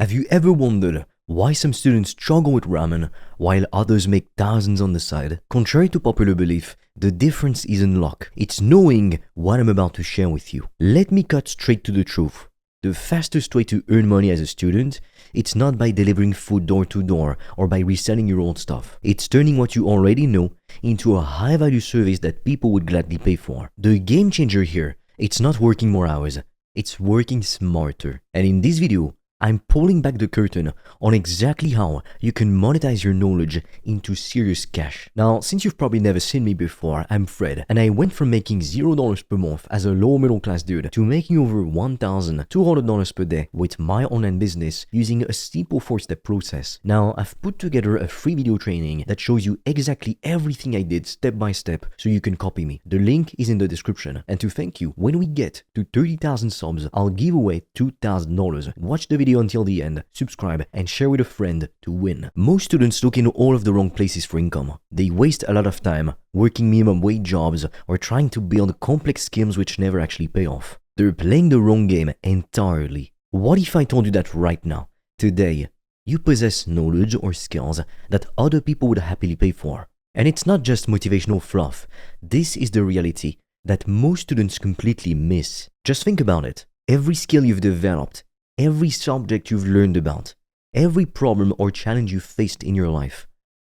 Have you ever wondered why some students struggle with ramen while others make thousands on the side? Contrary to popular belief, the difference isn't luck. It's knowing what I'm about to share with you. Let me cut straight to the truth. The fastest way to earn money as a student, it's not by delivering food door to door or by reselling your old stuff. It's turning what you already know into a high-value service that people would gladly pay for. The game changer here, it's not working more hours, it's working smarter. And in this video, I'm pulling back the curtain on exactly how you can monetize your knowledge into serious cash. Now, since you've probably never seen me before, I'm Fred, and I went from making $0 per month as a low middle class dude to making over $1,200 per day with my online business using a simple 4-step process. Now, I've put together a free video training that shows you exactly everything I did step by step so you can copy me. The link is in the description. And to thank you, when we get to 30,000 subs, I'll give away $2,000. Watch the video until the end, subscribe, and share with a friend to win. Most students look in all of the wrong places for income. They waste a lot of time working minimum wage jobs or trying to build complex schemes which never actually pay off. They're playing the wrong game entirely. What if I told you that right now, today, you possess knowledge or skills that other people would happily pay for? And it's not just motivational fluff. This is the reality that most students completely miss. Just think about it. Every skill you've developed, every subject you've learned about, every problem or challenge you faced in your life,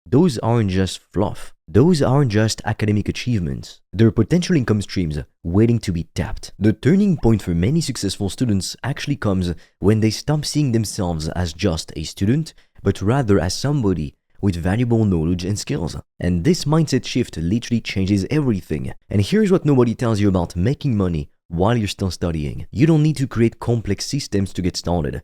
those aren't just fluff. Those aren't just academic achievements. They're potential income streams waiting to be tapped. The turning point for many successful students actually comes when they stop seeing themselves as just a student, but rather as somebody with valuable knowledge and skills. And this mindset shift literally changes everything. And here's what nobody tells you about making money while you're still studying. You don't need to create complex systems to get started.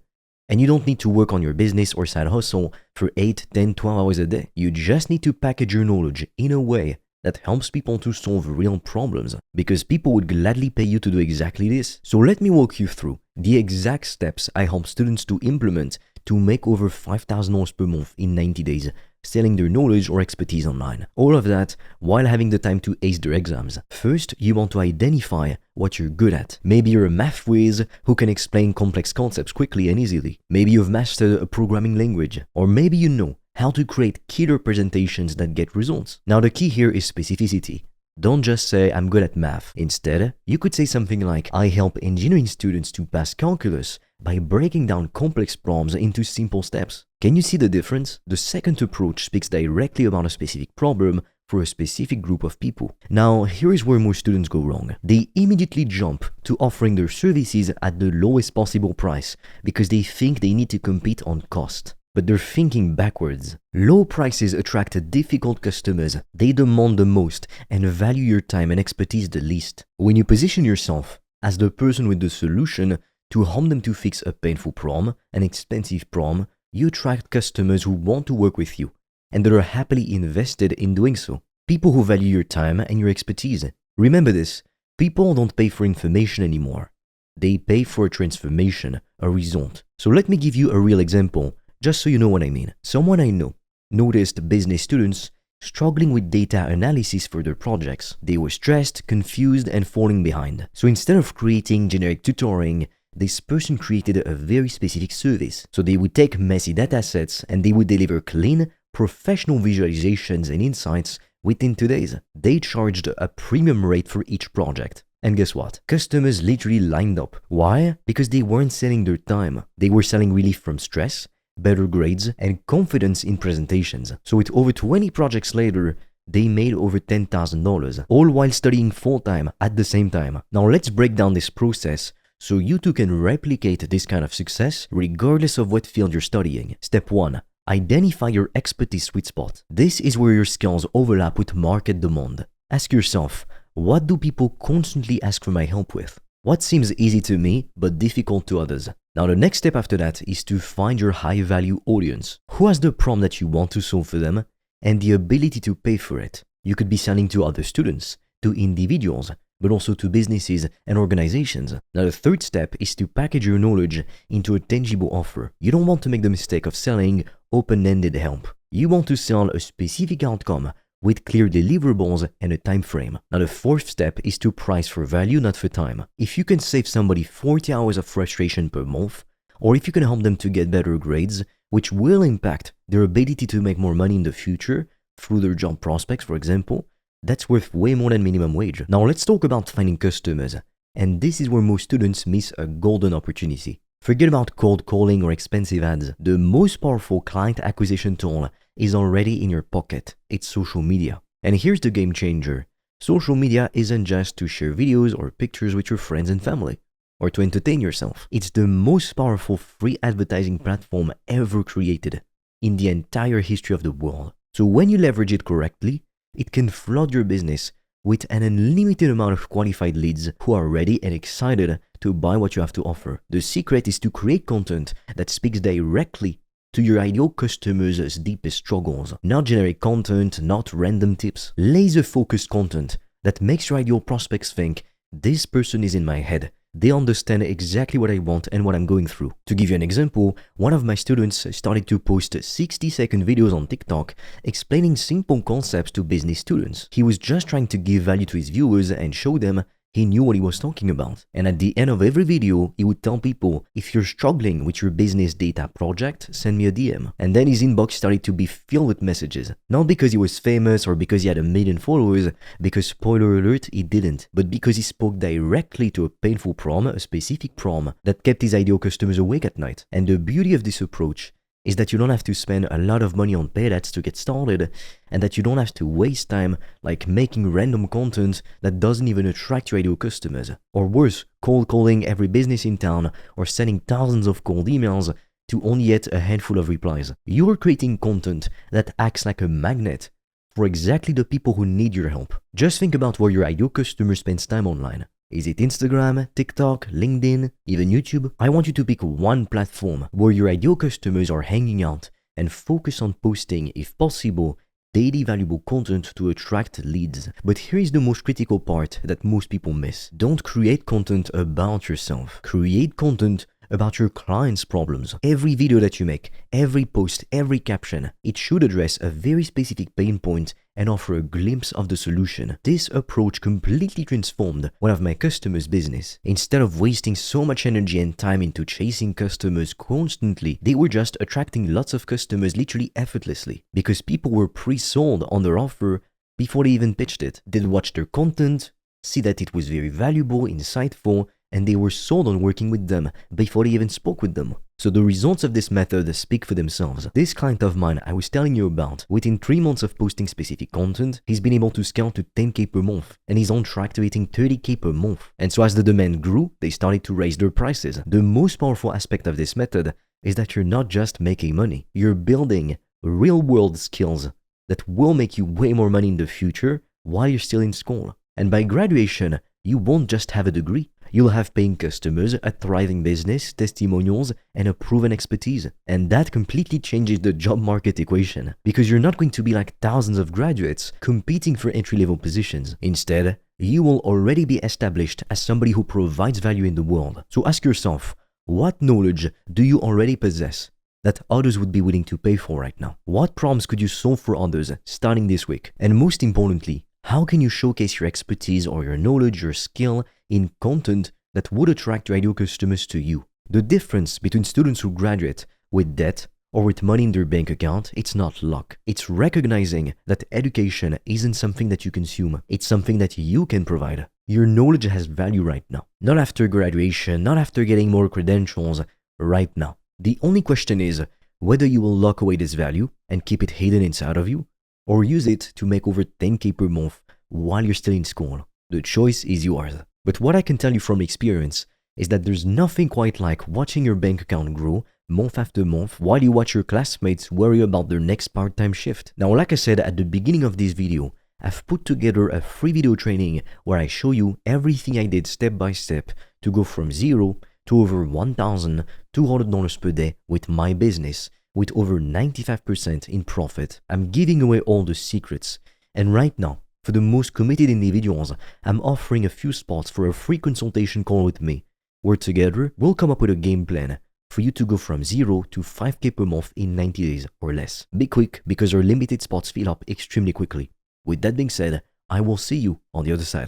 And you don't need to work on your business or side hustle for 8, 10, 12 hours a day. You just need to package your knowledge in a way that helps people to solve real problems, because people would gladly pay you to do exactly this. So let me walk you through the exact steps I help students to implement to make over $5,000 per month in 90 days, selling their knowledge or expertise online. All of that while having the time to ace their exams. First, you want to identify what you're good at. Maybe you're a math whiz who can explain complex concepts quickly and easily. Maybe you've mastered a programming language. Or maybe you know how to create killer presentations that get results. Now, the key here is specificity. Don't just say, I'm good at math. Instead, you could say something like, I help engineering students to pass calculus by breaking down complex problems into simple steps. Can you see the difference? The second approach speaks directly about a specific problem for a specific group of people. Now, here is where most students go wrong. They immediately jump to offering their services at the lowest possible price because they think they need to compete on cost. But they're thinking backwards. Low prices attract difficult customers. They demand the most and value your time and expertise the least. When you position yourself as the person with the solution to help them to fix a painful problem, an expensive problem, you attract customers who want to work with you and that are happily invested in doing so. People who value your time and your expertise. Remember this, people don't pay for information anymore. They pay for a transformation, a result. So let me give you a real example, just so you know what I mean. Someone I know noticed business students struggling with data analysis for their projects. They were stressed, confused, and falling behind. So instead of creating generic tutoring, this person created a very specific service. So they would take messy data sets and they would deliver clean, professional visualizations and insights within 2 days. They charged a premium rate for each project. And guess what? Customers literally lined up. Why? Because they weren't selling their time. They were selling relief from stress, better grades, and confidence in presentations. So with over 20 projects later, they made over $10,000, all while studying full-time at the same time. Now let's break down this process so you too can replicate this kind of success regardless of what field you're studying. Step 1. Identify your expertise sweet spot. This is where your skills overlap with market demand. Ask yourself, what do people constantly ask for my help with? What seems easy to me but difficult to others? Now the next step after that is to find your high-value audience. Who has the problem that you want to solve for them and the ability to pay for it? You could be selling to other students, to individuals, but also to businesses and organizations. Now the third step is to package your knowledge into a tangible offer. You don't want to make the mistake of selling open-ended help. You want to sell a specific outcome with clear deliverables and a time frame. Now the fourth step is to price for value, not for time. If you can save somebody 40 hours of frustration per month, or if you can help them to get better grades, which will impact their ability to make more money in the future through their job prospects, for example, that's worth way more than minimum wage. Now let's talk about finding customers. And this is where most students miss a golden opportunity. Forget about cold calling or expensive ads. The most powerful client acquisition tool is already in your pocket. It's social media. And here's the game changer. Social media isn't just to share videos or pictures with your friends and family, or to entertain yourself. It's the most powerful free advertising platform ever created in the entire history of the world. So when you leverage it correctly, it can flood your business with an unlimited amount of qualified leads who are ready and excited to buy what you have to offer. The secret is to create content that speaks directly to your ideal customers' deepest struggles. Not generic content, not random tips. Laser-focused content that makes your ideal prospects think, this person is in my head. They understand exactly what I want and what I'm going through. To give you an example, one of my students started to post 60-second videos on TikTok explaining simple concepts to business students. He was just trying to give value to his viewers and show them he knew what he was talking about. And at the end of every video, he would tell people, if you're struggling with your business data project, send me a DM. And then his inbox started to be filled with messages. Not because he was famous or because he had 1 million followers, because spoiler alert, he didn't, but because he spoke directly to a painful problem, a specific problem that kept his ideal customers awake at night. And the beauty of this approach is that you don't have to spend a lot of money on paid ads to get started, and that you don't have to waste time like making random content that doesn't even attract your ideal customers. Or worse, cold calling every business in town or sending thousands of cold emails to only get a handful of replies. You're creating content that acts like a magnet for exactly the people who need your help. Just think about where your ideal customer spends time online. Is it Instagram, TikTok, LinkedIn, even YouTube? I want you to pick one platform where your ideal customers are hanging out and focus on posting, if possible, daily valuable content to attract leads. But here is the most critical part that most people miss. Don't create content about yourself. Create content about your clients' problems. Every video that you make, every post, every caption, it should address a very specific pain point and offer a glimpse of the solution. This approach completely transformed one of my customers' business. Instead of wasting so much energy and time into chasing customers constantly, they were just attracting lots of customers literally effortlessly because people were pre-sold on their offer before they even pitched it. They'd watch their content, see that it was very valuable, insightful, and they were sold on working with them before they even spoke with them. So the results of this method speak for themselves. This client of mine I was telling you about, within 3 months of posting specific content, he's been able to scale to 10k per month, and he's on track to hitting 30k per month. And so as the demand grew, they started to raise their prices. The most powerful aspect of this method is that you're not just making money, you're building real-world skills that will make you way more money in the future while you're still in school. And by graduation, you won't just have a degree. You'll have paying customers, a thriving business, testimonials, and a proven expertise. And that completely changes the job market equation because you're not going to be like thousands of graduates competing for entry-level positions. Instead, you will already be established as somebody who provides value in the world. So ask yourself, what knowledge do you already possess that others would be willing to pay for right now? What problems could you solve for others starting this week? And most importantly, how can you showcase your expertise or your knowledge, your skill in content that would attract your ideal customers to you? The difference between students who graduate with debt or with money in their bank account, it's not luck. It's recognizing that education isn't something that you consume. It's something that you can provide. Your knowledge has value right now. Not after graduation, not after getting more credentials, right now. The only question is whether you will lock away this value and keep it hidden inside of you, or use it to make over 10k per month while you're still in school. The choice is yours. But what I can tell you from experience is that there's nothing quite like watching your bank account grow month after month while you watch your classmates worry about their next part-time shift. Now, like I said at the beginning of this video, I've put together a free video training where I show you everything I did step by step to go from zero to over $1,200 per day with my business, with over 95% in profit. I'm giving away all the secrets. And right now, for the most committed individuals, I'm offering a few spots for a free consultation call with me, where together we'll come up with a game plan for you to go from 0 to 5k per month in 90 days or less. Be quick because our limited spots fill up extremely quickly. With that being said, I will see you on the other side.